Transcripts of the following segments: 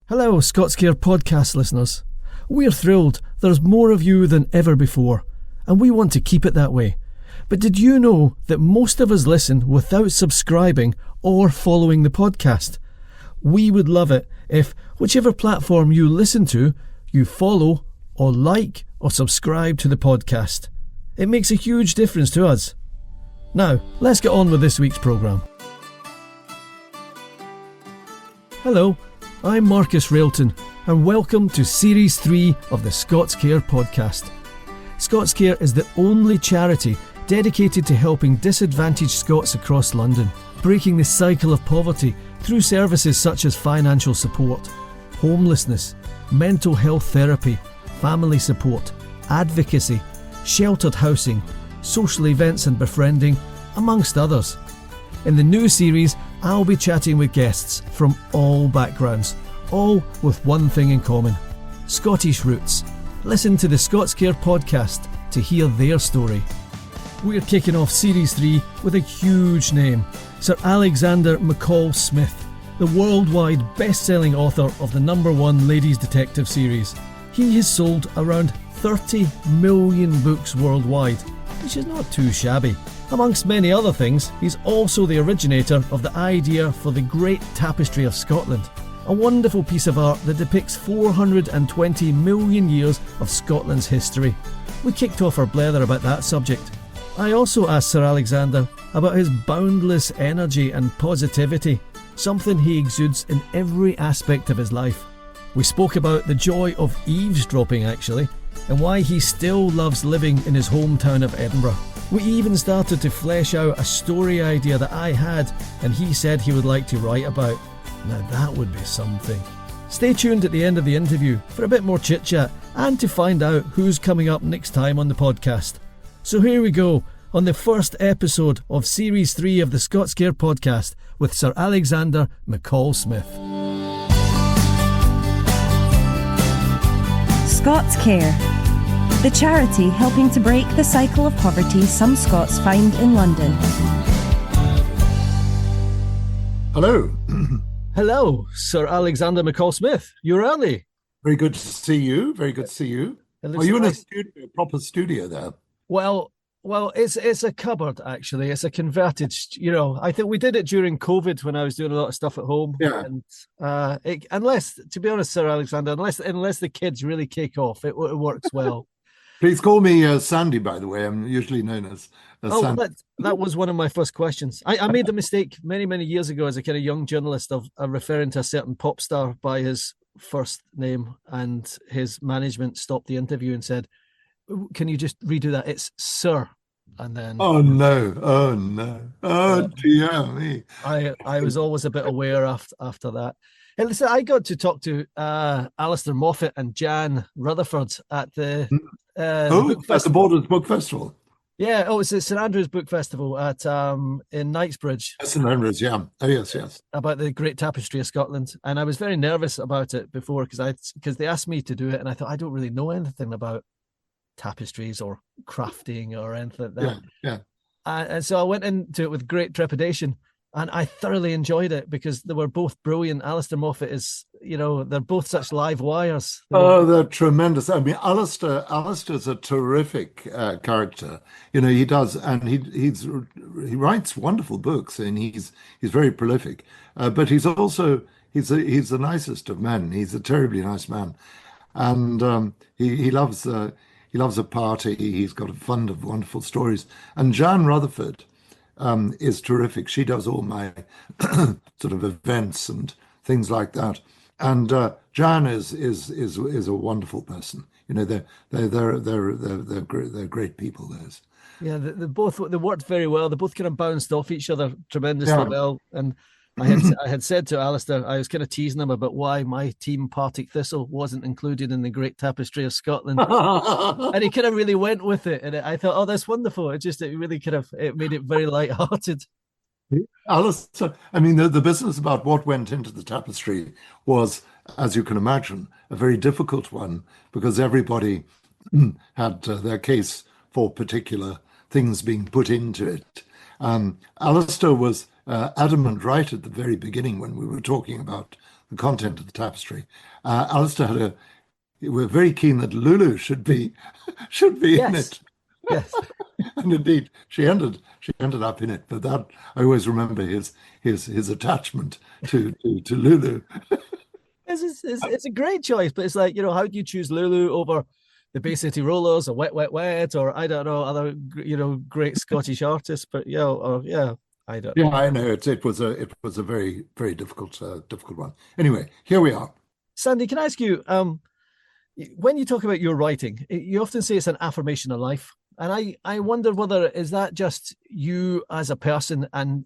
Hello, ScotsCare podcast listeners. We're thrilled there's more of you than ever before, and we want to keep it that way. But did you know that most of us listen without subscribing or following the podcast? We would love it if, whichever platform you listen to, you follow or like or subscribe to the podcast. It makes a huge difference to us. Now, let's get on with this week's programme. Hello, I'm Marcus Railton, and welcome to Series 3 of the ScotsCare podcast. ScotsCare is the only charity dedicated to helping disadvantaged Scots across London, breaking the cycle of poverty through services such as financial support, homelessness, mental health therapy, family support, advocacy, sheltered housing, social events and befriending, amongst others. In the new series, I'll be chatting with guests from all backgrounds, all with one thing in common: Scottish roots. Listen to the ScotsCare podcast to hear their story. We're kicking off Series 3 with a huge name, Sir Alexander McCall Smith, the worldwide best-selling author of the #1 ladies detective series. He has sold around 30 million books worldwide, which is not too shabby. Amongst many other things, he's also the originator of the idea for the Great Tapestry of Scotland, a wonderful piece of art that depicts 420 million years of Scotland's history. We kicked off our blether about that subject. I also asked Sir Alexander about his boundless energy and positivity, something he exudes in every aspect of his life. We spoke about the joy of eavesdropping, actually, and why he still loves living in his hometown of Edinburgh. We even started to flesh out a story idea that I had and he said he would like to write about. Now that would be something. Stay tuned at the end of the interview for a bit more chit-chat and to find out who's coming up next time on the podcast. So here we go, on the first episode of Series 3 of the ScotsCare podcast with Sir Alexander McCall Smith. ScotsCare, the charity helping to break the cycle of poverty some Scots find in London. Hello. Hello, Sir Alexander McCall Smith. You're early. Very good to see you. Very good to see you. Are you in a proper studio there? Well, it's a cupboard, actually. It's a converted, I think we did it during COVID when I was doing a lot of stuff at home. Yeah. And unless, to be honest, Sir Alexander, unless the kids really kick off, it works well. Please call me Sandy, by the way. I'm usually known as Sandy. That was one of my first questions. I made the mistake many, many years ago as a kind of young journalist of referring to a certain pop star by his first name, and his management stopped the interview and said, "Can you just redo that? It's Sir." And then Oh dear me. I was always a bit aware after that. Hey, listen, I got to talk to Alistair Moffat and Jan Rutherford at the at the Borders Book Festival. Yeah, it's the St Andrews Book Festival at in Knightsbridge. St Andrews, yeah. Oh yes. About the Great Tapestry of Scotland, and I was very nervous about it before because they asked me to do it, and I thought I don't really know anything about tapestries or crafting or anything like that. Yeah. And so I went into it with great trepidation, and I thoroughly enjoyed it because they were both brilliant. Alistair Moffat is, they're both such live wires. They're tremendous. I mean, Alistair's a terrific character. He does, and he writes wonderful books, and he's very prolific. But he's also he's the nicest of men. He's a terribly nice man, and he loves a party. He's got a fund of wonderful stories. And Jan Rutherford is terrific. She does all my sort of events and things like that. And Jan is a wonderful person. They're great people. Those. Yeah, they worked very well. They both kind of bounced off each other tremendously well. And I had said to Alistair, I was kind of teasing him about why my team, Partick Thistle, wasn't included in the Great Tapestry of Scotland, and he kind of really went with it. And I thought, oh, that's wonderful. It really it made it very light-hearted. Alistair, I mean, the business about what went into the tapestry was, as you can imagine, a very difficult one because everybody had their case for particular things being put into it. Alistair was adamant right at the very beginning when we were talking about the content of the tapestry. Alistair had we're very keen that Lulu should be in Yes, it, yes. and indeed she ended up in it. But that I always remember his attachment to Lulu. It's a great choice, but it's like, how do you choose Lulu over the Bay City Rollers or Wet, Wet, Wet, or I don't know, other, great Scottish artists, but I don't Yeah, know. I know it was a very very difficult one. Anyway, here we are. Sandy, can I ask you, when you talk about your writing, you often say it's an affirmation of life. And I wonder whether is that just you as a person, and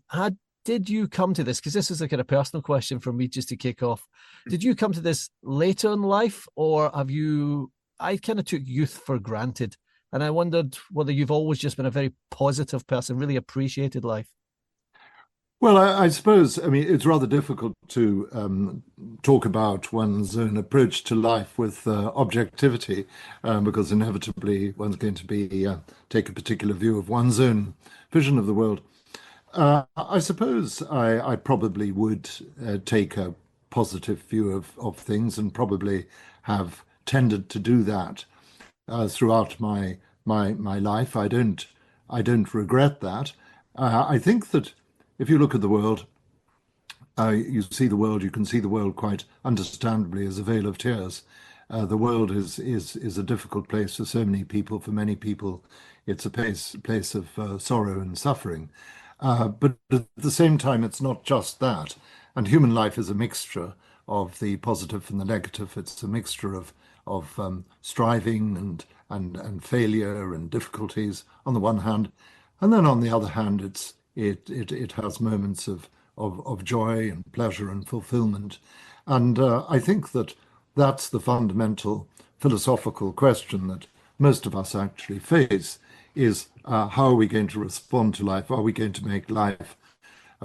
did you come to this? Because this is a kind of personal question for me just to kick off. Did you come to this later in life, or I kind of took youth for granted. And I wondered whether you've always just been a very positive person, really appreciated life. Well, I suppose, I mean, it's rather difficult to talk about one's own approach to life with objectivity, because inevitably one's going to take a particular view of one's own vision of the world. I suppose I probably would take a positive view of things, and probably have tended to do that throughout my life. I don't regret that. I think that if you look at the world, you can see the world quite understandably as a vale of tears. The world is a difficult place for so many people. For many people, it's a place of sorrow and suffering. But at the same time, it's not just that. And human life is a mixture of the positive and the negative. It's a mixture of striving and failure and difficulties on the one hand, and then on the other hand, it has moments of joy and pleasure and fulfillment. And I think that that's the fundamental philosophical question that most of us actually face, is how are we going to respond to life? Are we going to make life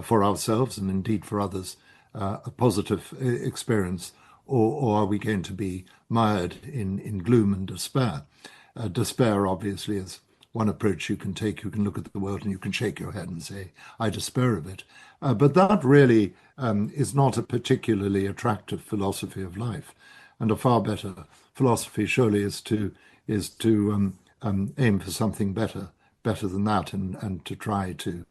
for ourselves and indeed for others a positive experience, or are we going to be mired in gloom and despair? Despair obviously is one approach you can take. You can look at the world and you can shake your head and say, I despair of it. But that really is not a particularly attractive philosophy of life. And a far better philosophy surely is to aim for something better than that, and to try to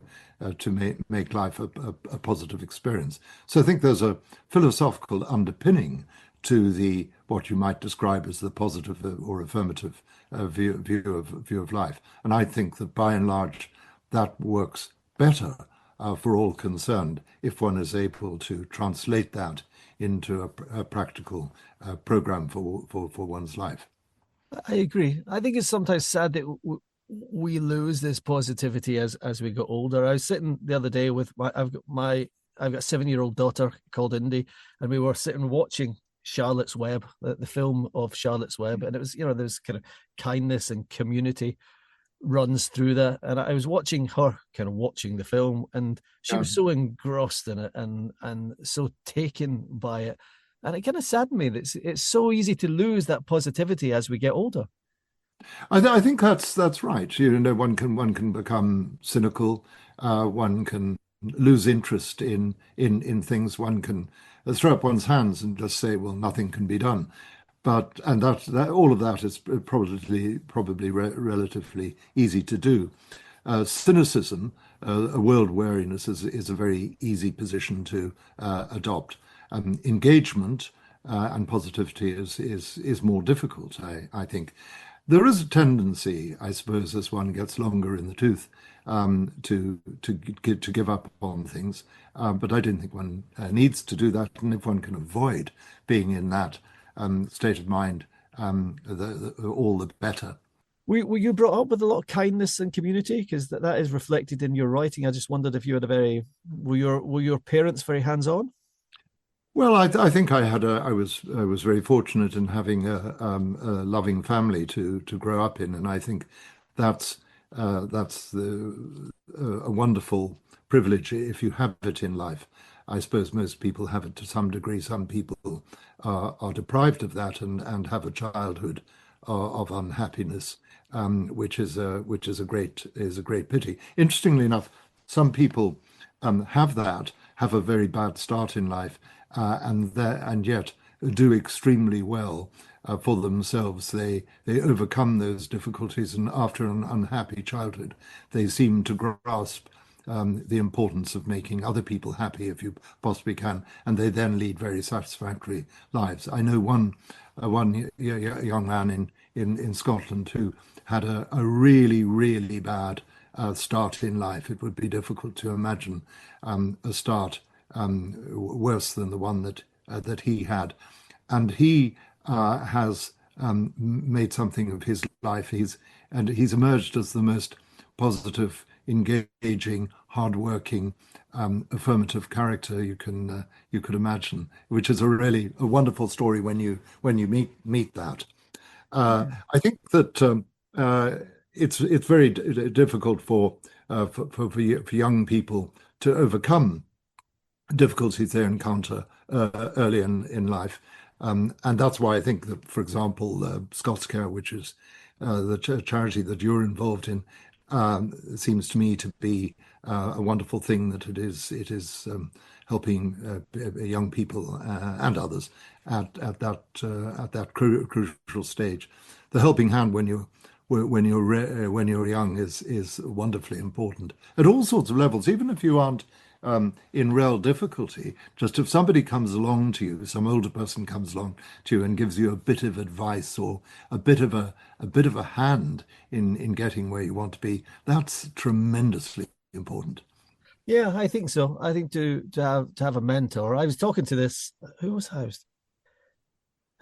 make life a positive experience. So I think there's a philosophical underpinning to the what you might describe as the positive or affirmative view of life. And I think that by and large that works better for all concerned if one is able to translate that into a practical program for one's life. I agree. I think it's sometimes sad that we lose this positivity as we get older. I was sitting the other day with I've got a 7-year-old daughter called Indy, and we were sitting watching Charlotte's Web, the film of Charlotte's Web, and it was, there's kind of kindness and community runs through that. And I was watching her kind of watching the film, and she was so engrossed in it and so taken by it. And it kind of saddened me that it's so easy to lose that positivity as we get older. I think that's right. One can become cynical. One can lose interest in things. One can throw up one's hands and just say, "Well, nothing can be done." And that all of that is probably relatively easy to do. Cynicism, a world wariness, is a very easy position to adopt. Engagement and positivity is more difficult, I think. There is a tendency, I suppose, as one gets longer in the tooth, to give up on things, but I don't think one needs to do that. And if one can avoid being in that state of mind, all the better. Were you brought up with a lot of kindness and community? Because that is reflected in your writing. I just wondered if you had were your parents very hands-on? Well, I think I was very fortunate in having a loving family to grow up in, and I think that's a wonderful privilege if you have it in life. I suppose most people have it to some degree. Some people are deprived of that and have a childhood of unhappiness, which is a great pity. Interestingly enough, some people have a very bad start in life, and yet do extremely well for themselves. They overcome those difficulties, and after an unhappy childhood, they seem to grasp the importance of making other people happy if you possibly can, and they then lead very satisfactory lives. I know one young man in Scotland who had a really, really bad start in life. It would be difficult to imagine a start worse than the one that he had, and he has made something of his life. He's emerged as the most positive, engaging, hardworking, affirmative character you could imagine, which is a wonderful story when you meet that. I think that it's very difficult for young people to overcome difficulties they encounter early in life. And that's why I think that, for example, ScotsCare, which is the charity that you're involved in, seems to me to be a wonderful thing, that it is helping young people and others at that crucial stage. The helping hand when you're young is wonderfully important at all sorts of levels, even if you aren't in real difficulty. Just if somebody comes along to you, some older person comes along to you and gives you a bit of advice or a bit of a hand in getting where you want to be, that's tremendously important. Yeah, I think so. I think to have a mentor. I was talking to this. Who was I?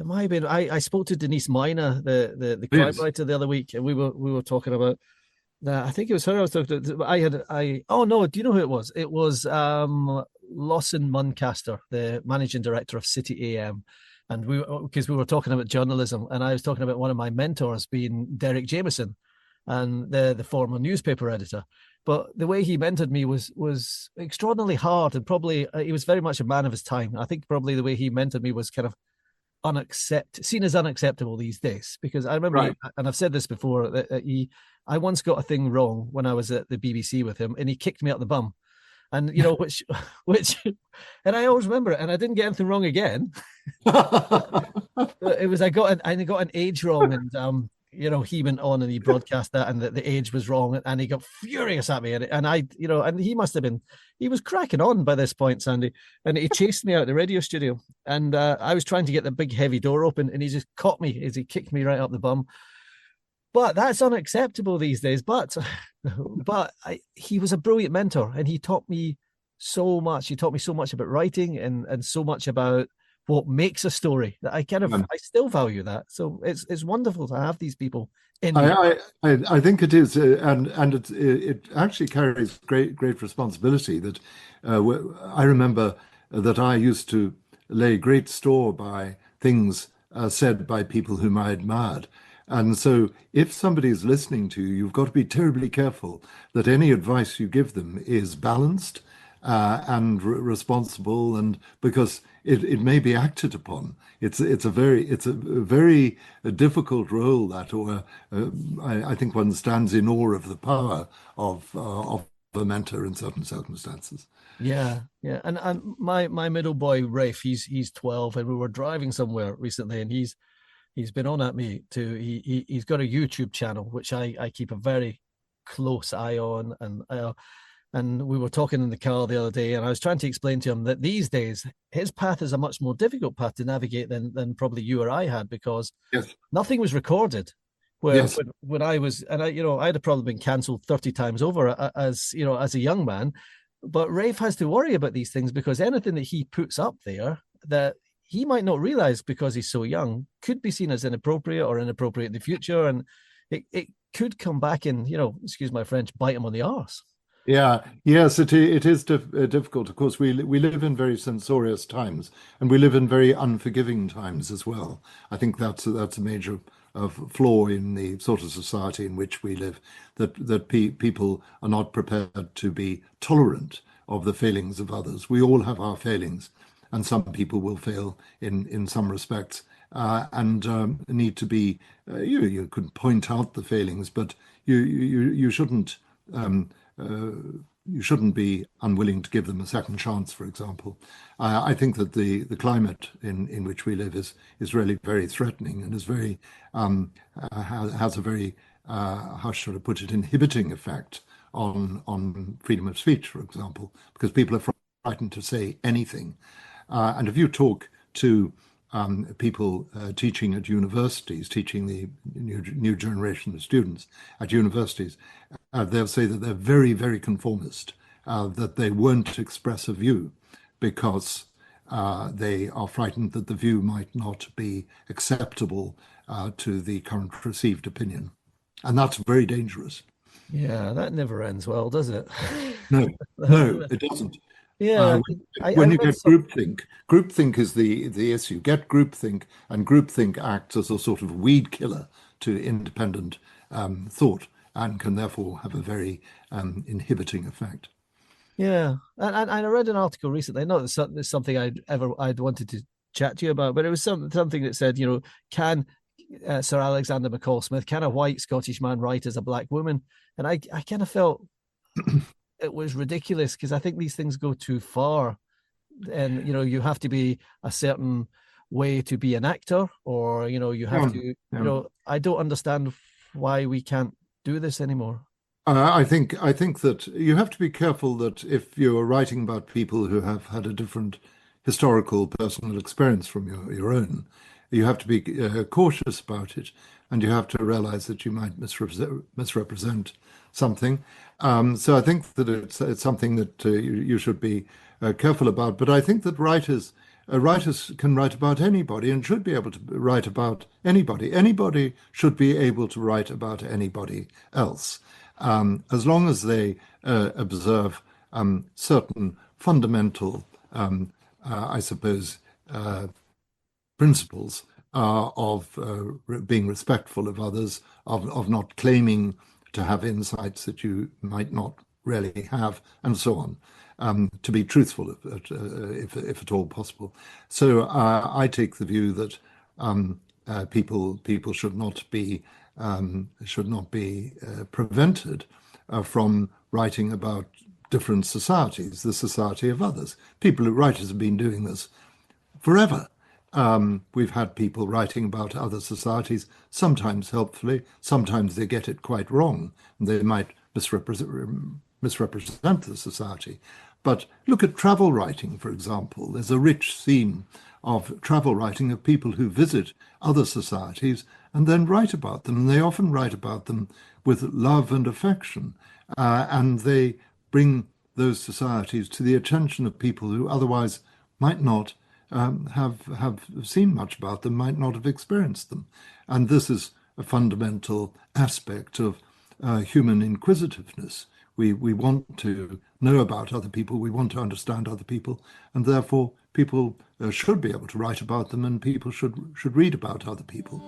It might have been. I spoke to Denise Miner, the crime writer, the other week, and we were talking about. I think it was her I was talking to. Oh no, do you know who it was? It was Lawson Muncaster, the managing director of City AM. And because we were talking about journalism, and I was talking about one of my mentors being Derek Jameson, and the former newspaper editor. But the way he mentored me was extraordinarily hard, and probably he was very much a man of his time. I think probably the way he mentored me was kind of seen as unacceptable these days, because I remember, and I've said this before, that I once got a thing wrong when I was at the BBC with him, and he kicked me up the bum, and which and I always remember it, and I didn't get anything wrong again. It was I got an age wrong, and he went on and he broadcast that, and the age was wrong, and he got furious at me, and I and he must have been, he was cracking on by this point, Sandy, and he chased me out of the radio studio, and I was trying to get the big heavy door open, and he just caught me as he kicked me right up the bum. But that's unacceptable these days. But he was a brilliant mentor, and he taught me so much. He taught me so much about writing and so much about what makes a story that I still value that. So it's wonderful to have these people in. I think it is, and it actually carries great responsibility. That I remember that I used to lay great store by things said by people whom I admired. And so if somebody is listening to you, you've got to be terribly careful that any advice you give them is balanced and responsible, and because it may be acted upon. It's a very difficult role that, or I think one stands in awe of the power of a mentor in certain circumstances. Yeah. And my middle boy Rafe, he's 12, and we were driving somewhere recently, and he's been on at me too. He's got a YouTube channel which I keep a very close eye on, and we were talking in the car the other day, and I was trying to explain to him that these days his path is a much more difficult path to navigate than probably you or I had, because nothing was recorded. When I was, and I'd have probably been cancelled 30 times over as a young man. But Rafe has to worry about these things, because anything that he puts up there that he might not realize because he's so young could be seen as inappropriate in the future, and it could come back and, excuse my French, bite him on the arse. Yes, it is difficult. Of course, we live in very censorious times, and we live in very unforgiving times as well. I think that's a major flaw in the sort of society in which we live, that people are not prepared to be tolerant of the failings of others. We all have our failings, and some people will fail in some respects, and need to be. You could point out the failings, but you shouldn't you shouldn't be unwilling to give them a second chance, for example. I think that the climate in which we live is really very threatening and is very has a very how should I put it, inhibiting effect on freedom of speech, for example, because people are frightened to say anything. And if you talk to people teaching at universities, teaching the new generation of students at universities, they'll say that they're very, very conformist, that they won't express a view because they are frightened that the view might not be acceptable to the current received opinion. And that's very dangerous. Yeah, that never ends well, does it? No, no, it doesn't. Yeah, When I you read get groupthink is the issue. Get groupthink, and groupthink acts as a sort of weed killer to independent thought, and can therefore have a very inhibiting effect. Yeah, and I read an article recently. Not that it's something I'd wanted to chat to you about, but it was something that said, can Sir Alexander McCall Smith, can a white Scottish man write as a black woman? And I kind of felt it was ridiculous, because I think these things go too far, and you have to be a certain way to be an actor, or you have to. I don't understand why we can't do this anymore. I think that you have to be careful that if you're writing about people who have had a different historical personal experience from your own, you have to be cautious about it, and you have to realize that you might misrepresent something. So I think that it's something that you should be careful about. But I think that writers can write about anybody and should be able to write about anybody. Anybody should be able to write about anybody else, as long as they observe certain fundamental, I suppose, principles of being respectful of others, of not claiming to have insights that you might not really have, and so on, to be truthful if at all possible. So I take the view that people should not be prevented from writing about different societies, the society of others. Writers have been doing this forever. We've had people writing about other societies, sometimes helpfully, sometimes they get it quite wrong, and they might misrepresent the society. But look at travel writing, for example. There's a rich theme of travel writing of people who visit other societies and then write about them. And they often write about them with love and affection. And they bring those societies to the attention of people who otherwise might not have seen much about them, might not have experienced them. And this is a fundamental aspect of human inquisitiveness. We want to know about other people, we want to understand other people, and therefore people should be able to write about them, and people should read about other people.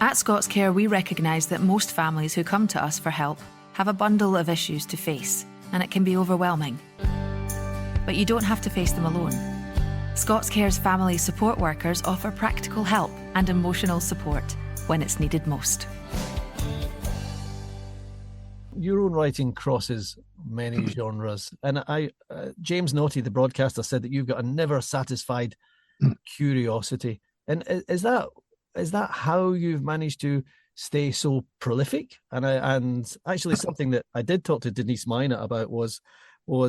At ScotsCare, we recognise that most families who come to us for help have a bundle of issues to face, and it can be overwhelming. But you don't have to face them alone. ScotsCare's family support workers offer practical help and emotional support when it's needed most. Your own writing crosses many genres, and James Naughty, the broadcaster, said that you've got a never satisfied curiosity. And is that how you've managed to stay so prolific? And actually, something that I did talk to Denise Minot about was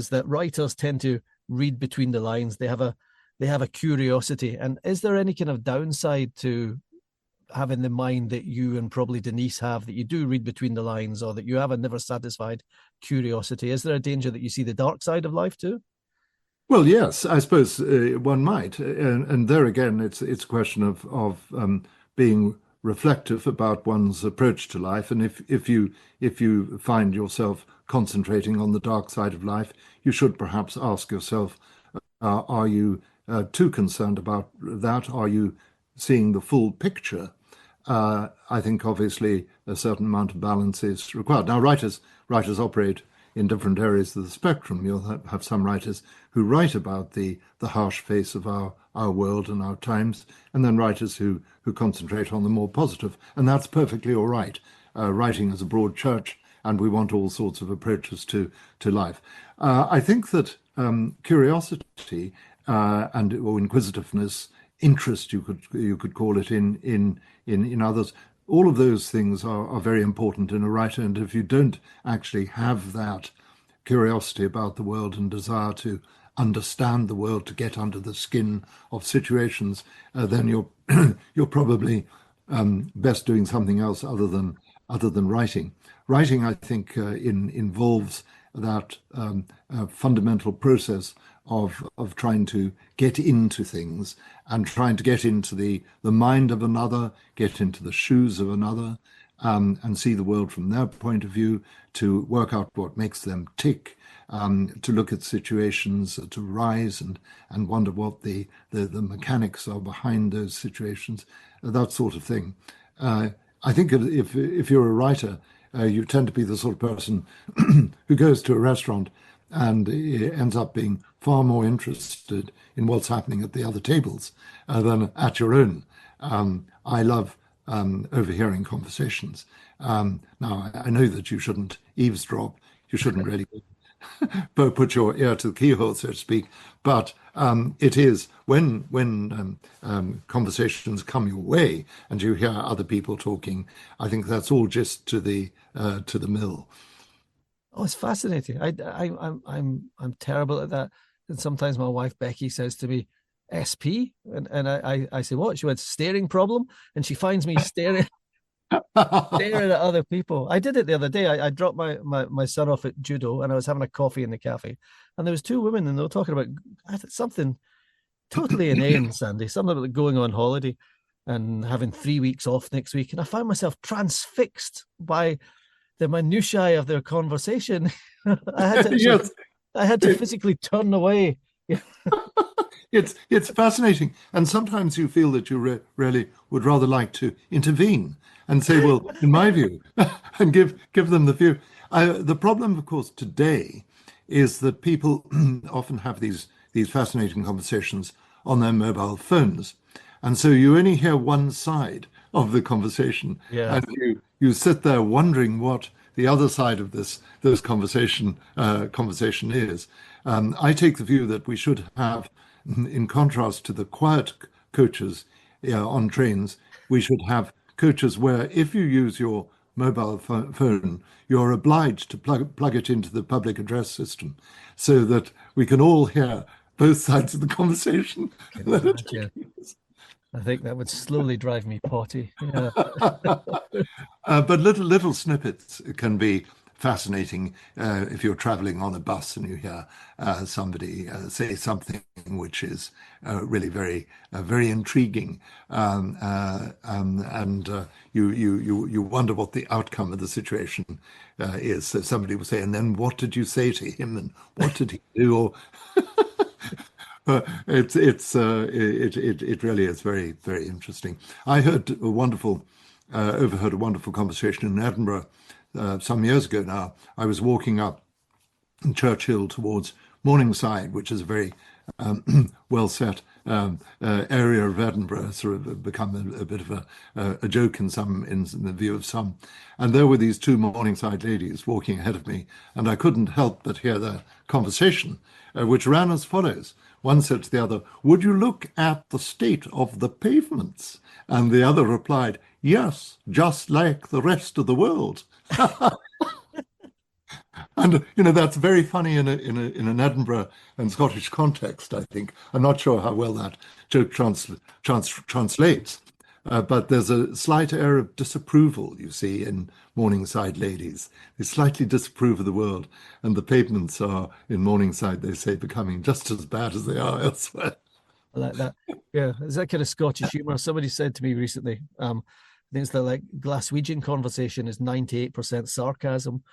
that writers tend to read between the lines. They have a curiosity. And is there any kind of downside to having the mind that you and probably Denise have, that you do read between the lines, or that you have a never satisfied curiosity? Is there a danger that you see the dark side of life too? Well, yes, I suppose one might, and there again, it's a question of being reflective about one's approach to life. And if you find yourself concentrating on the dark side of life, you should perhaps ask yourself, are you too concerned about that? Are you seeing the full picture? I think obviously a certain amount of balance is required. Now, writers operate in different areas of the spectrum. You'll have some writers who write about the harsh face of our world and our times, and then writers who concentrate on the more positive, and that's perfectly all right. Writing is a broad church, and we want all sorts of approaches to life. I think that curiosity or inquisitiveness, interest, you could call it in others. All of those things are very important in a writer, and if you don't actually have that curiosity about the world and desire to understand the world, to get under the skin of situations, then you're probably best doing something else other than writing. Writing, I think, involves that fundamental process of trying to get into things and trying to get into the mind of another, get into the shoes of another, and see the world from their point of view, to work out what makes them tick, to look at situations, to rise and wonder what the mechanics are behind those situations, that sort of thing. I think if you're a writer, you tend to be the sort of person who goes to a restaurant and ends up being far more interested in what's happening at the other tables than at your own. I love overhearing conversations. Now, I know that you shouldn't eavesdrop. You shouldn't really put your ear to the keyhole, so to speak. But it is when conversations come your way and you hear other people talking, I think that's all just to the mill. Oh, it's fascinating. I'm terrible at that. And sometimes my wife Becky says to me, "SP," and I say, "What?" She went, "Staring problem," and she finds me staring at other people. I did it the other day. I dropped my son off at judo, and I was having a coffee in the cafe, and there was two women, and they were talking about something totally inane, Sandy, something about going on holiday and having 3 weeks off next week, and I found myself transfixed by the minutiae of their conversation. I had to physically turn away. It's fascinating, and sometimes you feel that you really would rather like to intervene and say, well, in my view, and give them the view. The problem, of course, today is that people often have these fascinating conversations on their mobile phones, and so you only hear one side of the conversation, and you sit there wondering what the other side of this conversation is. I take the view that we should have, in contrast to the quiet coaches on trains, we should have coaches where if you use your mobile phone, you're obliged to plug it into the public address system so that we can all hear both sides of the conversation. I think that would slowly drive me potty. Yeah. But little snippets can be fascinating if you're traveling on a bus and you hear somebody say something which is really very intriguing, and you wonder what the outcome of the situation is. So somebody will say, "And then what did you say to him? And what did he do?" It really is very, very interesting. I overheard a wonderful conversation in Edinburgh some years ago now. I was walking up Churchill towards Morningside, which is a very well set area of Edinburgh, sort of become a bit of a joke in the view of some. And there were these two Morningside ladies walking ahead of me, and I couldn't help but hear their conversation, which ran as follows. One said to the other, "Would you look at the state of the pavements?" And the other replied, "Yes, just like the rest of the world." And that's very funny in an Edinburgh and Scottish context, I think. I'm not sure how well that joke translates, but there's a slight air of disapproval, you see, in Morningside ladies. They slightly disapprove of the world, and the pavements are, in Morningside, they say, becoming just as bad as they are elsewhere. I like that. Yeah, is that kind of Scottish humour? Somebody said to me recently, I think it's the Glaswegian conversation is 98% sarcasm.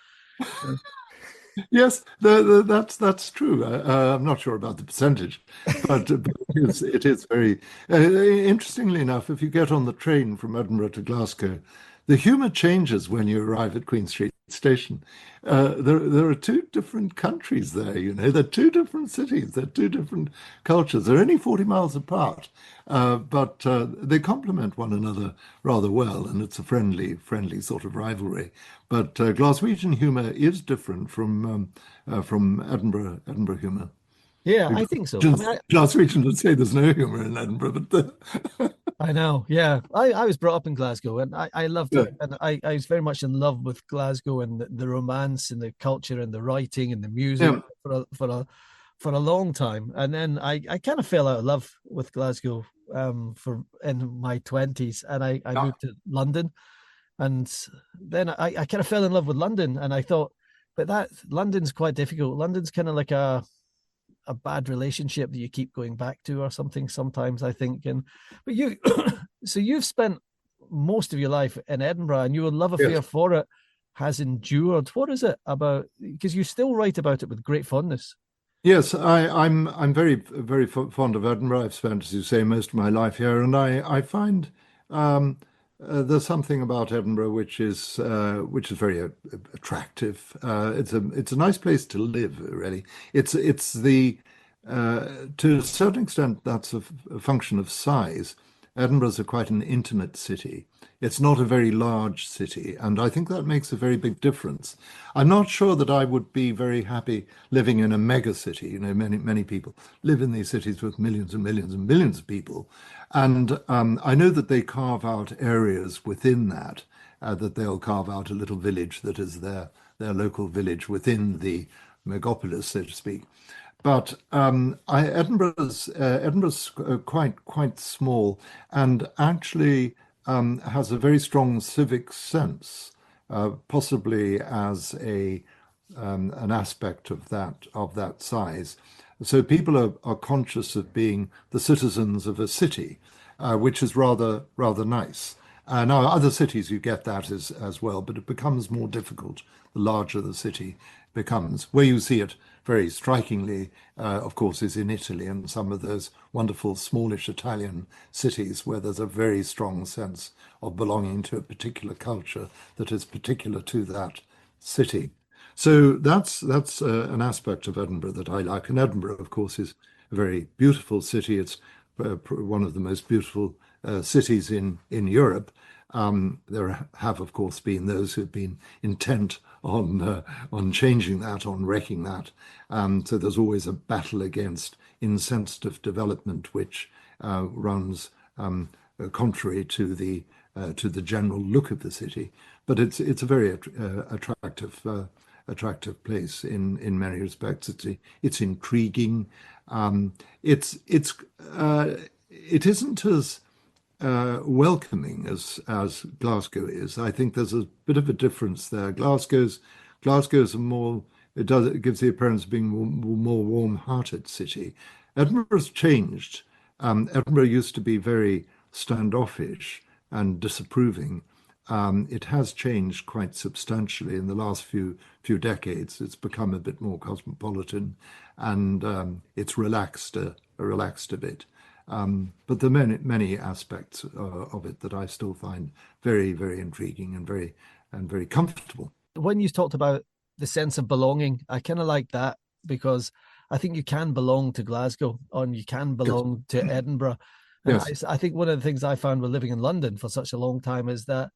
Yes, that's true. I'm not sure about the percentage, but it is very interestingly enough, if you get on the train from Edinburgh to Glasgow, the humour changes when you arrive at Queen Street. station. There are two different countries there, you know. They're two different cities. They're two different cultures. They're only 40 miles apart, but they complement one another rather well, and it's a friendly sort of rivalry. But Glaswegian humour is different from Edinburgh humour. Yeah, I think so. I mean, Glaswegian would say there's no humour in Edinburgh, but I know. Yeah, I was brought up in Glasgow, and I loved it, and I was very much in love with Glasgow and the romance and the culture and the writing and the music yeah, for a long time. And then I kind of fell out of love with Glasgow for in my 20s, and I yeah, moved to London, and then I kind of fell in love with London, and I thought, but that London's quite difficult. London's kind of like a bad relationship that you keep going back to or something sometimes, I think. And but you so you've spent most of your life in Edinburgh, and your love affair yes. for it has endured. What is it about, because you still write about it with great fondness? Yes, I'm very fond of Edinburgh. I've spent, as you say, most of my life here, and I find um, there's something about Edinburgh which is very attractive. It's a nice place to live, really. It's the to a certain extent that's a function of size. Edinburgh's quite an intimate city. It's not a very large city, and I think that makes a very big difference. I'm not sure that I would be very happy living in a mega city. You know, many people live in these cities with millions and millions and millions of people, and I know that they carve out areas within that, that they'll carve out a little village that is their local village within the megapolis, so to speak. But Edinburgh's quite small, and actually has a very strong civic sense, possibly as a an aspect of that size. So people are conscious of being the citizens of a city, which is rather nice. Now, other cities you get that as well, but it becomes more difficult the larger the city becomes. Where you see it very strikingly, of course, is in Italy and some of those wonderful smallish Italian cities where there's a very strong sense of belonging to a particular culture that is particular to that city. So that's an aspect of Edinburgh that I like. And Edinburgh, of course, is a very beautiful city. It's one of the most beautiful cities in Europe. There have, of course, been those who've been intent on changing that, on wrecking that. So there's always a battle against insensitive development, which runs contrary to the general look of the city. But it's a very attractive place in many respects. It's intriguing. It isn't as welcoming as Glasgow is. I think there's a bit of a difference there. Glasgow's a more, it gives the appearance of being more warm-hearted city. Edinburgh's changed. Edinburgh used to be very standoffish and disapproving. It has changed quite substantially in the last few decades. It's become a bit more cosmopolitan, and it's relaxed a bit. But there are many aspects of it that I still find very intriguing and very comfortable. When you talked about the sense of belonging, I kind of like that, because I think you can belong to Glasgow and you can belong to Edinburgh. And Yes. I think one of the things I found with living in London for such a long time is that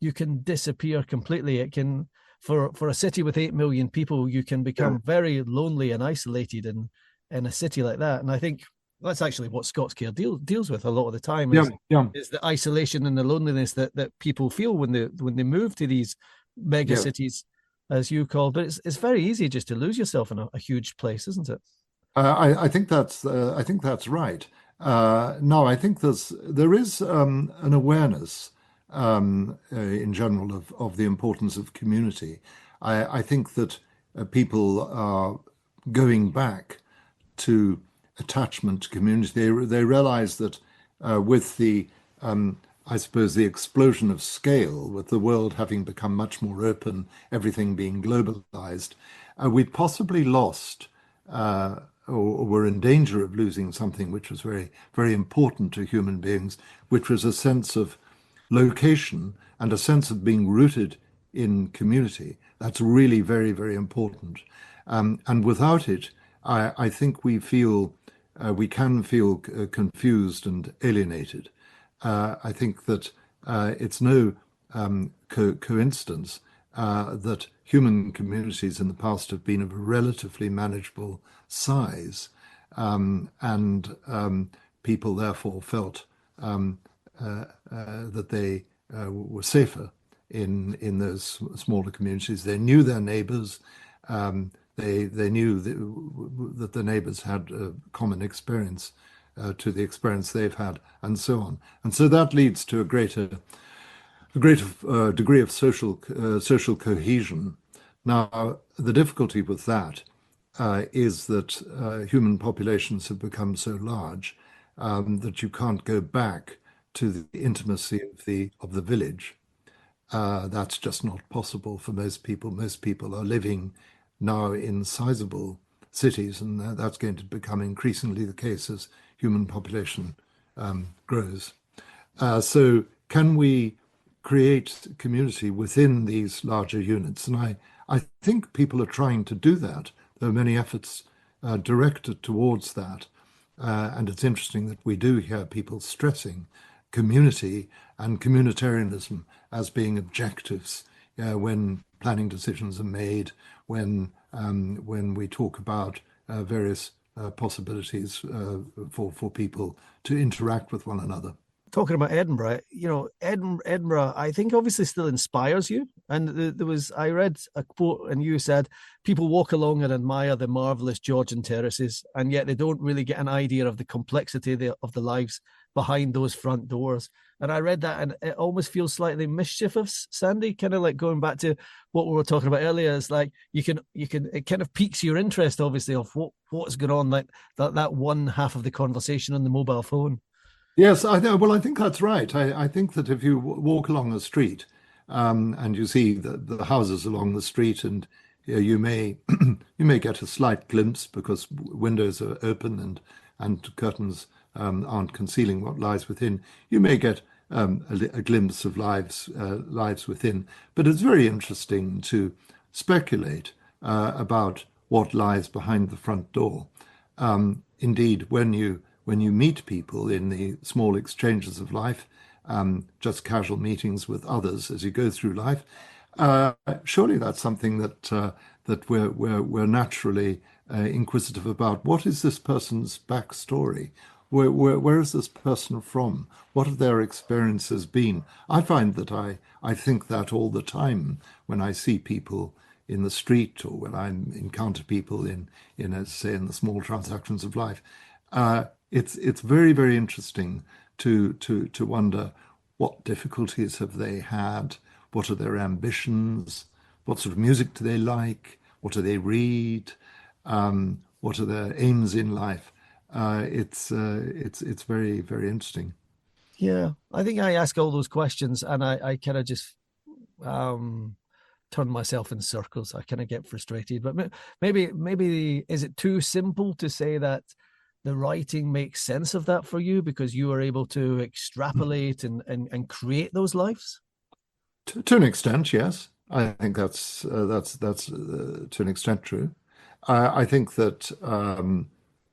you can disappear completely. It can, for a city with 8 million people, you can become very lonely and isolated in a city like that. And I think that's actually what ScotsCare deals with a lot of the time, is the isolation and the loneliness that people feel when they move to these mega cities, as you call. But it's very easy just to lose yourself in a huge place, isn't it? I think that's right. No, I think there is an awareness in general of the importance of community. I think that people are going back to attachment to community. They realize that with I suppose, the explosion of scale, with the world having become much more open, everything being globalized, we'd possibly lost or were in danger of losing something which was very important to human beings, which was a sense of location and a sense of being rooted in community. That's really very, very important. And without it, I think we can feel confused and alienated. I think that it's no coincidence that human communities in the past have been of a relatively manageable size, and people therefore felt that they were safer in those smaller communities. They knew their neighbors. They knew that the neighbors had a common experience to the experience they've had, and so on. And so that leads to a greater degree of social cohesion. Now, the difficulty with that is that human populations have become so large that you can't go back to the intimacy of the village. That's just not possible for most people. Most people are living now in sizable cities, and that's going to become increasingly the case as human population grows. So can we create community within these larger units? And I think people are trying to do that. There are many efforts directed towards that. And it's interesting that we do hear people stressing community and communitarianism as being objectives when planning decisions are made, when we talk about various possibilities for people to interact with one another. Talking about Edinburgh, Edinburgh, I think obviously still inspires you. And I read a quote, and you said, people walk along and admire the marvelous Georgian terraces, and yet they don't really get an idea of the complexity of the lives behind those front doors. And I read that, and it almost feels slightly mischievous, Sandy, kind of like going back to what we were talking about earlier. It's like it kind of piques your interest, obviously, of what's going on, like that one half of the conversation on the mobile phone. Yes, I think that's right. I think that if you walk along a street and you see the houses along the street, and you may get a slight glimpse because windows are open and curtains aren't concealing what lies within. You may get a glimpse of lives within, but it's very interesting to speculate about what lies behind the front door. Indeed, when you meet people in the small exchanges of life, just casual meetings with others as you go through life, surely that's something that we're naturally inquisitive about. What is this person's backstory? Where is this person from? What have their experiences been? I find that I think that all the time when I see people in the street, or when I encounter people in say in the small transactions of life. It's very, very interesting to wonder what difficulties have they had, what are their ambitions, what sort of music do they like, what do they read, what are their aims in life. It's very, very interesting. Yeah, I think I ask all those questions, and I kind of just turn myself in circles. I kind of get frustrated, but maybe is it too simple to say that the writing makes sense of that for you because you are able to extrapolate and create those lives? To an extent, yes. I think that's to an extent true. I think that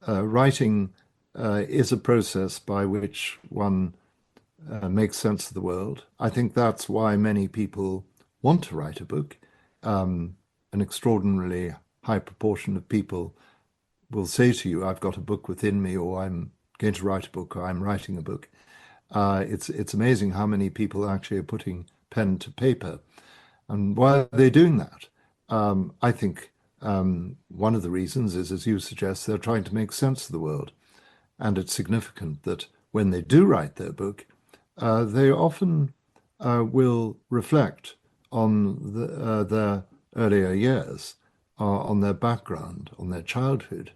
writing is a process by which one makes sense of the world. I think that's why many people want to write a book. An extraordinarily high proportion of people will say to you, I've got a book within me, or I'm going to write a book, or I'm writing a book. It's amazing how many people actually are putting pen to paper. And why are they doing that? I think one of the reasons is, as you suggest, they're trying to make sense of the world. And it's significant that when they do write their book, they often will reflect on their earlier years, on their background, on their childhood.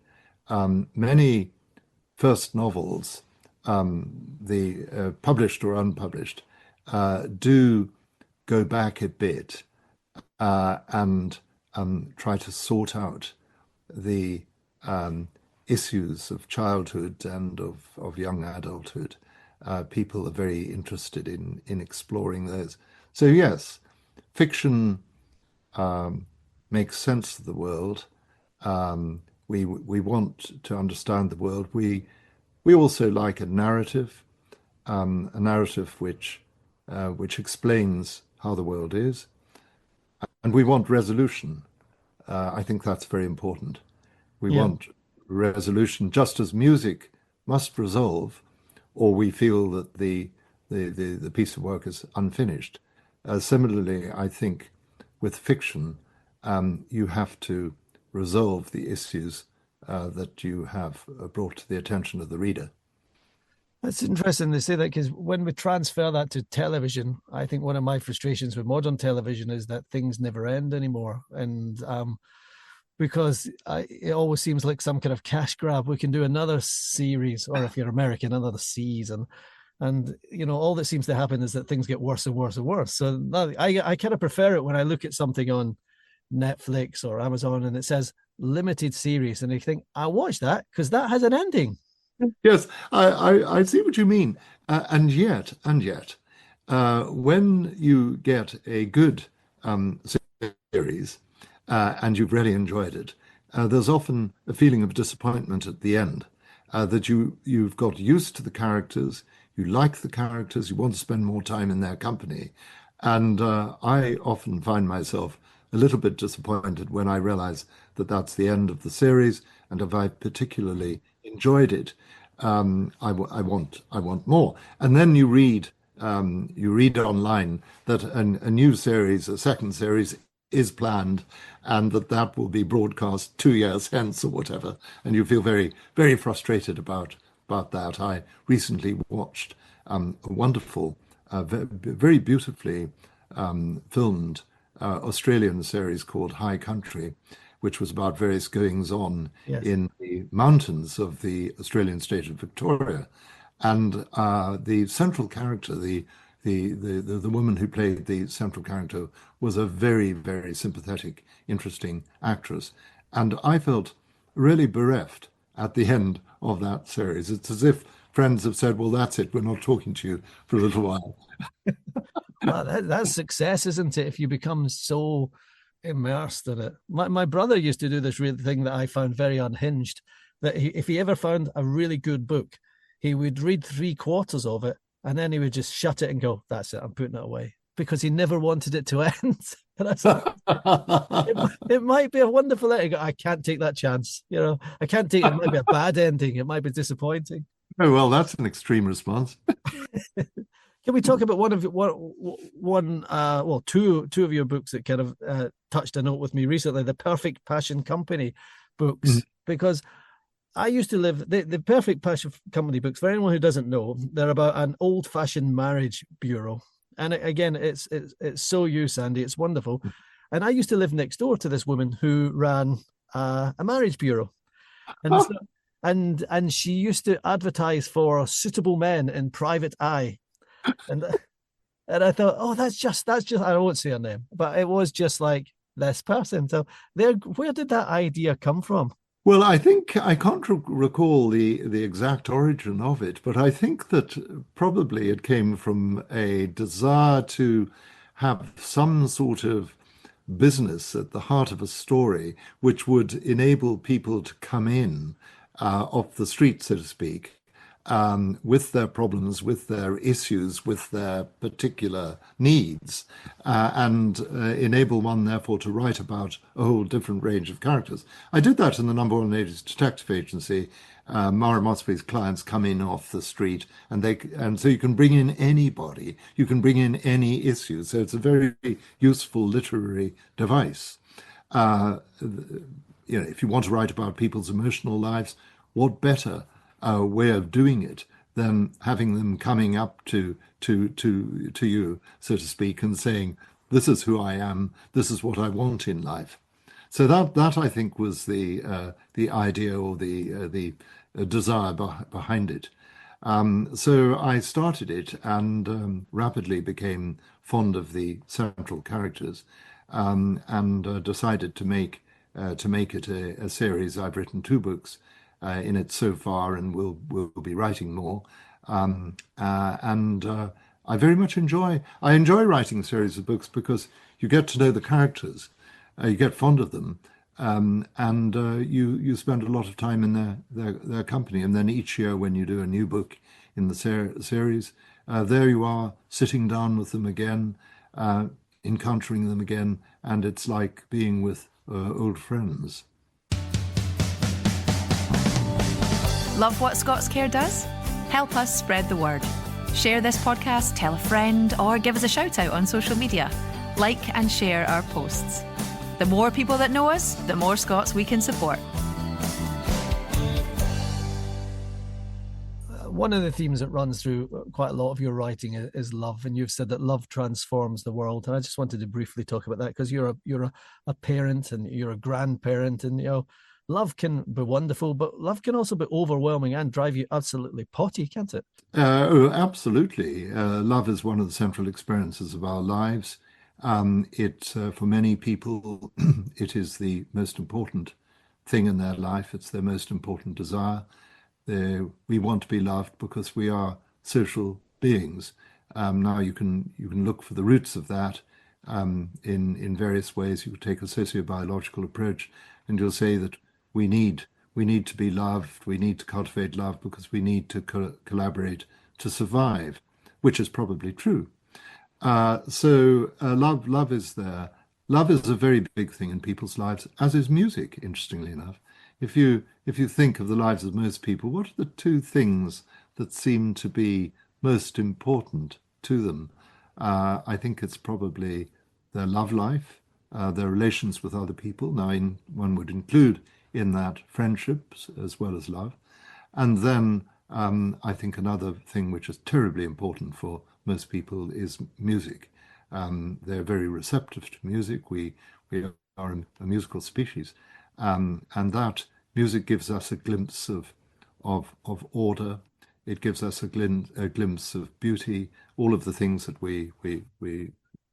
Many first novels, the published or unpublished, do go back a bit and try to sort out the issues of childhood and of young adulthood. People are very interested in exploring those. So yes, fiction makes sense of the world. We want to understand the world. We also like a narrative which explains how the world is, and we want resolution. I think that's very important. We Yeah. want resolution, just as music must resolve, or we feel that the piece of work is unfinished. Similarly, I think with fiction, you have to resolve the issues that you have brought to the attention of the reader. That's interesting to say that, because when we transfer that to television, I think one of my frustrations with modern television is that things never end anymore. And because it always seems like some kind of cash grab. We can do another series, or if you're American, another season. And, all that seems to happen is that things get worse and worse and worse. So I kind of prefer it when I look at something on Netflix or Amazon and it says limited series. And you think, I'll watch that because that has an ending. Yes, I see what you mean. And yet, when you get a good series and you've really enjoyed it, there's often a feeling of disappointment at the end, that you've got used to the characters, you like the characters, you want to spend more time in their company. And I often find myself a little bit disappointed when I realize that that's the end of the series, and if I particularly enjoyed it, I want more. And then you read online that a new series, a second series, is planned, and that will be broadcast 2 years hence or whatever, and you feel very, very frustrated about that. I recently watched a wonderful, very beautifully filmed Australian series called High Country, which was about various goings-on Yes. in the mountains of the Australian state of Victoria. And the central character, the woman who played the central character, was a very, very sympathetic, interesting actress. And I felt really bereft at the end of that series. It's as if friends have said, well, that's it, we're not talking to you for a little while. Well, that's success, isn't it? If you become so immersed in it. My brother used to do this real thing that I found very unhinged, that if he ever found a really good book, he would read 3/4 of it and then he would just shut it and go, that's it, I'm putting it away, because he never wanted it to end. And I said, it might be a wonderful ending. I can't take that chance. I can't take it. It might be a bad ending. It might be disappointing. Oh, well, that's an extreme response. Can we talk about two of your books that kind of touched a note with me recently, the Perfect Passion Company books? Mm-hmm. Because I used to live the Perfect Passion Company books. For anyone who doesn't know, they're about an old-fashioned marriage bureau, and again, it's so you, Sandy. It's wonderful. And I used to live next door to this woman who ran a marriage bureau, and she used to advertise for suitable men in private eye. And I thought, oh, that's just I won't say her name, but it was just like this person. So where did that idea come from? Well, I think I can't recall the exact origin of it, but I think that probably it came from a desire to have some sort of business at the heart of a story, which would enable people to come in off the street, so to speak, with their problems, with their issues, with their particular needs, and enable one, therefore, to write about a whole different range of characters. I did that in the number one ladies detective agency. Mara Mosby's clients come in off the street, and so you can bring in anybody, you can bring in any issue. So it's a very useful literary device. If you want to write about people's emotional lives, what better way of doing it than having them coming up to you, so to speak, and saying, "This is who I am. This is what I want in life." So that I think was the idea or the desire behind it. So I started it and rapidly became fond of the central characters, and decided to make it a series. I've written 2 books in it so far, and we'll be writing more. And I very much enjoy writing a series of books because you get to know the characters, you get fond of them, and you spend a lot of time in their company. And then each year, when you do a new book in the series, there you are sitting down with them again, encountering them again, and it's like being with old friends. Love what ScotsCare does? Help us spread the word. Share this podcast, tell a friend, or give us a shout out on social media. Like and share our posts. The more people that know us, the more Scots we can support. One of the themes that runs through quite a lot of your writing is love, and you've said that love transforms the world. And I just wanted to briefly talk about that because you're a parent and you're a grandparent, and love can be wonderful, but love can also be overwhelming and drive you absolutely potty, can't it? Oh, absolutely. Love is one of the central experiences of our lives. For many people, it is the most important thing in their life. It's their most important desire. We want to be loved because we are social beings. Now you can look for the roots of that in various ways. You could take a sociobiological approach, and you'll say that we need to be loved. We need to cultivate love because we need to collaborate to survive, which is probably true. Love is there. Love is a very big thing in people's lives, as is music, interestingly enough. If you think of the lives of most people, what are the two things that seem to be most important to them? I think it's probably their love life, their relations with other people. Now, one would include in that friendships as well as love. And then I think another thing which is terribly important for most people is music. They're very receptive to music. We are a musical species. And that music gives us a glimpse of order. It gives us a glimpse of beauty, all of the things that we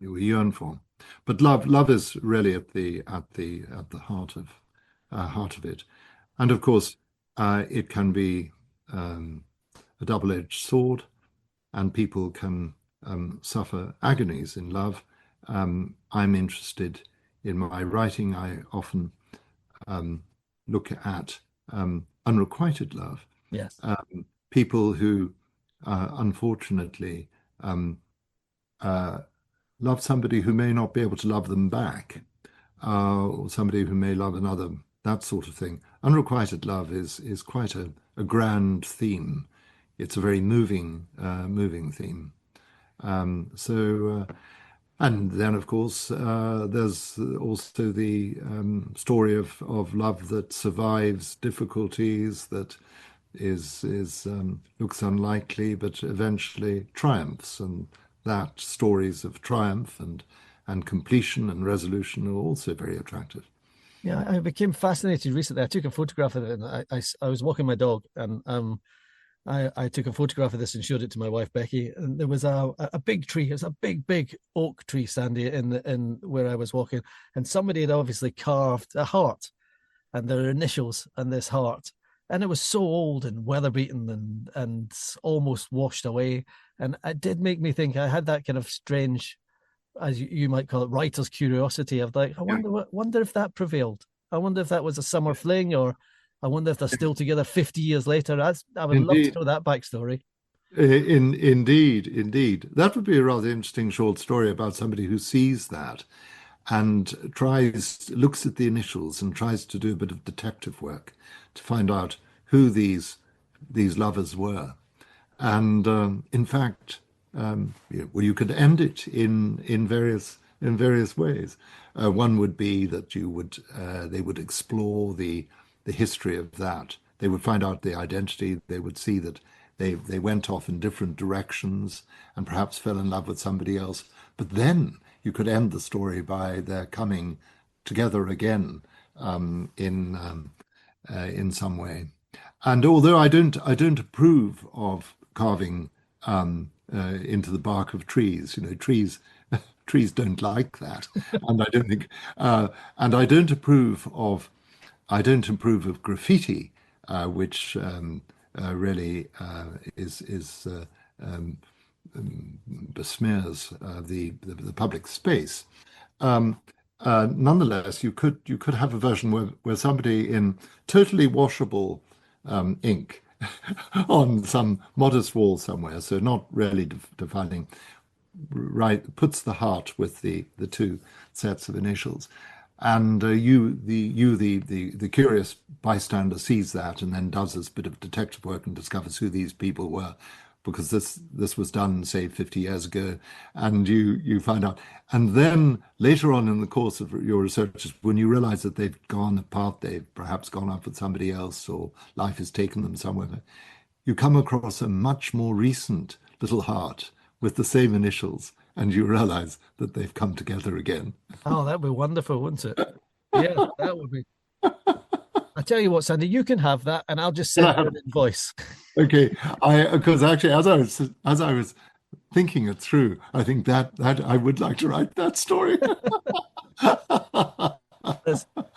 yearn for. But love is really at the heart of it. And of course, it can be a double-edged sword, and people can suffer agonies in love. I'm interested in my writing. I often look at unrequited love. Yes. People who unfortunately love somebody who may not be able to love them back, or somebody who may love another, that sort of thing. Unrequited love is quite a grand theme. It's a very moving theme. And then, of course, there's also the story of love that survives difficulties, that looks unlikely, but eventually triumphs. And that stories of triumph and completion and resolution are also very attractive. Yeah, I became fascinated recently. I took a photograph of it, and I was walking my dog, and I took a photograph of this and showed it to my wife Becky. And there was a big tree. It was a big oak tree, Sandy, in where I was walking, and somebody had obviously carved a heart, and their initials and this heart, and it was so old and weather beaten and almost washed away. And it did make me think. I had that kind of strange, as you might call it, writer's curiosity of like, I wonder if that prevailed. I wonder if that was a summer fling, or I wonder if they're still together 50 years later. I would love to know that backstory. Indeed. That would be a rather interesting short story about somebody who sees that and looks at the initials and tries to do a bit of detective work to find out who these lovers were. And in fact, you could end it in various ways. One would be that they would explore the history of that. They would find out the identity. They would see that they went off in different directions and perhaps fell in love with somebody else. But then you could end the story by their coming together again in some way. And although I don't approve of carving into the bark of trees, trees don't like that, and I don't think, and I don't approve of graffiti, which really is besmears the public space. Nonetheless, you could have a version where somebody in totally washable ink on some modest wall somewhere, so not really defining, right, puts the heart with the two sets of initials, and the curious bystander sees that and then does this bit of detective work and discovers who these people were, because this was done, say, 50 years ago, and you find out. And then later on in the course of your research, when you realize that they've gone apart, they've perhaps gone off with somebody else, or life has taken them somewhere, you come across a much more recent little heart with the same initials, and you realize that they've come together again. Oh, that'd be wonderful, wouldn't it? Yeah, that would be. I tell you what, Sandy, you can have that, and I'll just send you an invoice. Okay, because actually, as I was thinking it through, I think that I would like to write that story.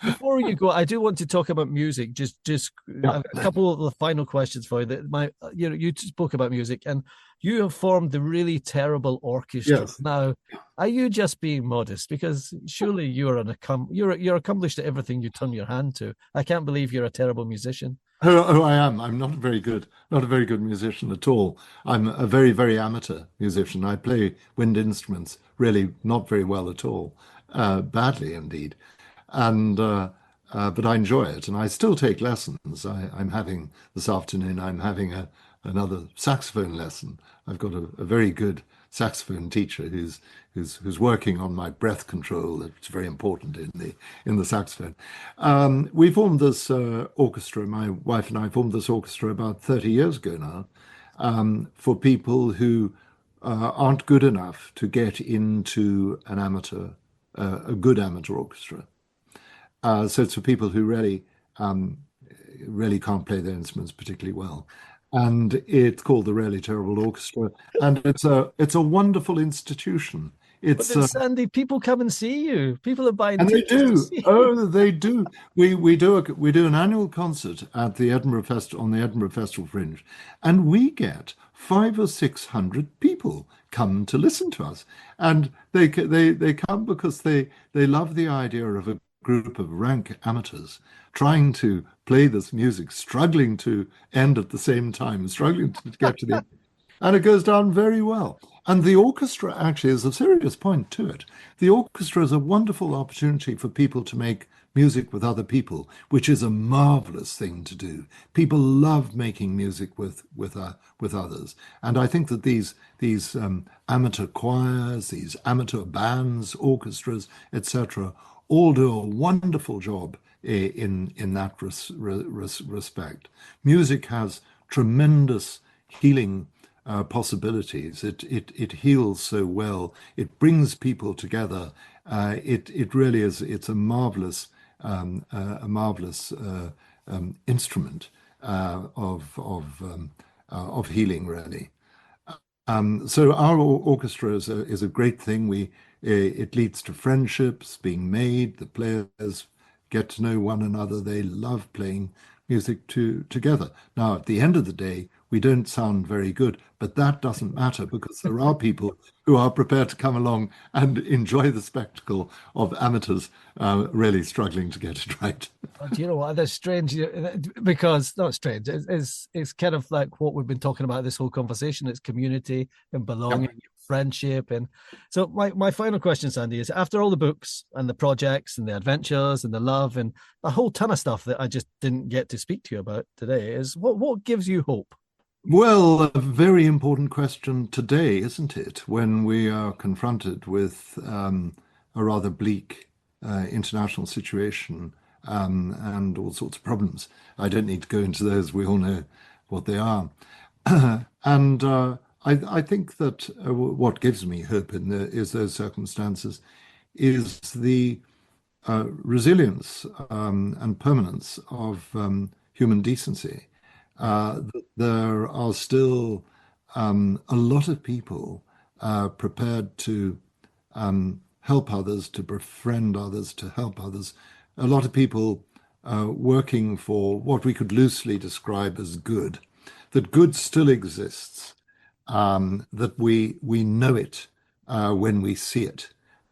Before you go, I do want to talk about music. Just Yeah. a couple of the final questions for you. You spoke about music, and you have formed the really terrible orchestra. Yes. Now, are you just being modest? Because surely you're accomplished at everything you turn your hand to. I can't believe you're a terrible musician. Oh, I am. I'm not a very good musician at all. I'm a very, very amateur musician. I play wind instruments really not very well at all, badly indeed. And but I enjoy it, and I still take lessons. I'm having this afternoon. I'm having another saxophone lesson. I've got a very good saxophone teacher who's working on my breath control. That's very important in the saxophone. We formed this orchestra. My wife and I formed this orchestra about 30 years ago now, for people who aren't good enough to get into a good amateur orchestra. So it's for people who really can't play their instruments particularly well. And it's called the Really Terrible Orchestra, and it's a wonderful institution. But then, Sandy, people come and see you. People are buying And they tickets to do. see you. Oh, they do. We do an annual concert at the Edinburgh on the Edinburgh Festival Fringe, and we get 500 or 600 people come to listen to us, and they come because they love the idea of a group of rank amateurs trying to play this music, struggling to end at the same time, struggling to get to the and it goes down very well. And the orchestra actually is a serious point to it. The orchestra is a wonderful opportunity for people to make music with other people, which is a marvelous thing to do. People love making music with others, and I think that these amateur choirs, these amateur bands, orchestras, etc., all do a wonderful job in that respect. Music has tremendous healing possibilities. It heals so well. It brings people together. It really is. It's a marvelous instrument of healing, really. So our orchestra is a great thing. It leads to friendships being made. The players get to know one another. They love playing music together. Now, at the end of the day, we don't sound very good, but that doesn't matter, because there are people who are prepared to come along and enjoy the spectacle of amateurs really struggling to get it right. Do you know what? That's strange, because not strange. It's kind of like what we've been talking about this whole conversation. It's community and belonging, friendship. And so my final question, Sandy, is after all the books and the projects and the adventures and the love and a whole ton of stuff that I just didn't get to speak to you about today, is what gives you hope? Well, a very important question today, isn't it? When we are confronted with a rather bleak international situation and all sorts of problems. I don't need to go into those. We all know what they are. And I think that what gives me hope is those circumstances is the resilience and permanence of human decency. There are still a lot of people prepared to help others, to befriend others, to help others. A lot of people working for what we could loosely describe as good, that good still exists. that we know it when we see it.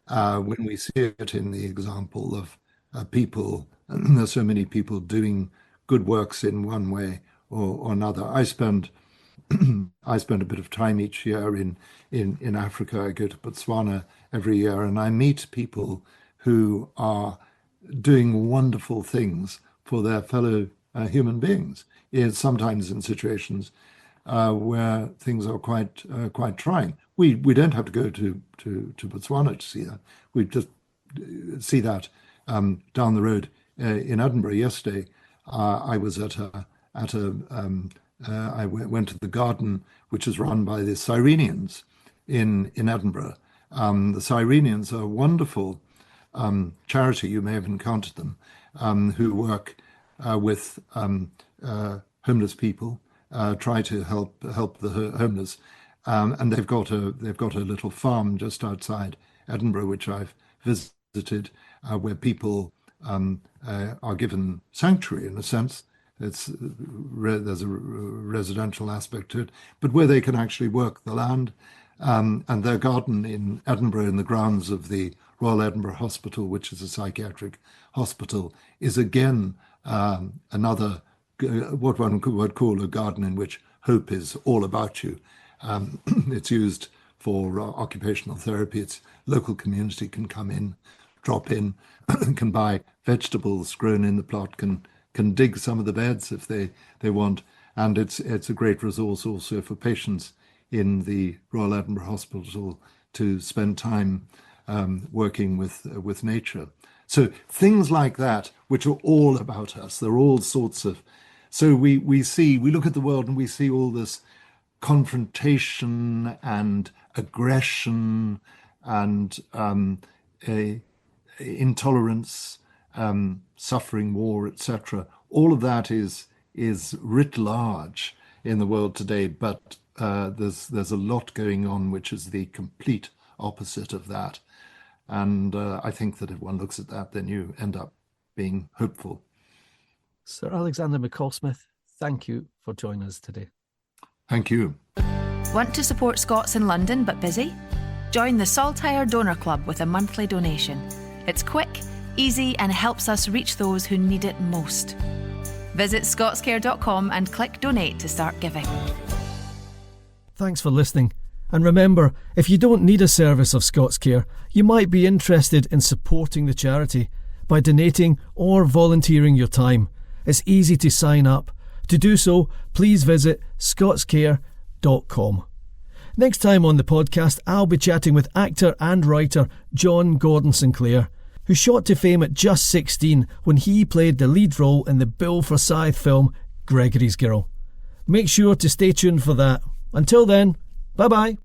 When we see it in the example of people, and there's so many people doing good works in one way or another. I spend a bit of time each year in Africa. I go to Botswana every year, and I meet people who are doing wonderful things for their fellow human beings. Sometimes in situations where things are quite trying. We don't have to go to Botswana to see that. We just see that down the road in Edinburgh. Yesterday, I was I went to the garden which is run by the Cyrenians in Edinburgh. The Cyrenians are a wonderful charity. You may have encountered them, who work with homeless people, try to help the homeless, and they've got a little farm just outside Edinburgh, which I've visited, where people are given sanctuary in a sense. There's a residential aspect to it, but where they can actually work the land. And their garden in Edinburgh, in the grounds of the Royal Edinburgh Hospital, which is a psychiatric hospital, is again another, what one would call a garden in which hope is all about you. It's used for occupational therapy. Its local community can come in, drop in, can buy vegetables grown in the plot, can dig some of the beds if they want. And it's a great resource also for patients in the Royal Edinburgh Hospital to spend time working with nature. So things like that, which are all about us, they're all sorts of. So we look at the world and we see all this confrontation and aggression and intolerance, suffering, war, etc. All of that is writ large in the world today, but there's a lot going on which is the complete opposite of that. And I think that if one looks at that, then you end up being hopeful. Sir Alexander McCall Smith, thank you for joining us today. Thank you. Want to support Scots in London but busy? Join the Saltire Donor Club with a monthly donation. It's quick, easy, and helps us reach those who need it most. Visit ScotsCare.com and click donate to start giving. Thanks for listening. And remember, if you don't need a service of ScotsCare, you might be interested in supporting the charity by donating or volunteering your time. It's easy to sign up. To do so, please visit ScotsCare.com. Next time on the podcast, I'll be chatting with actor and writer John Gordon Sinclair, who shot to fame at just 16 when he played the lead role in the Bill Forsyth film Gregory's Girl. Make sure to stay tuned for that. Until then, bye-bye.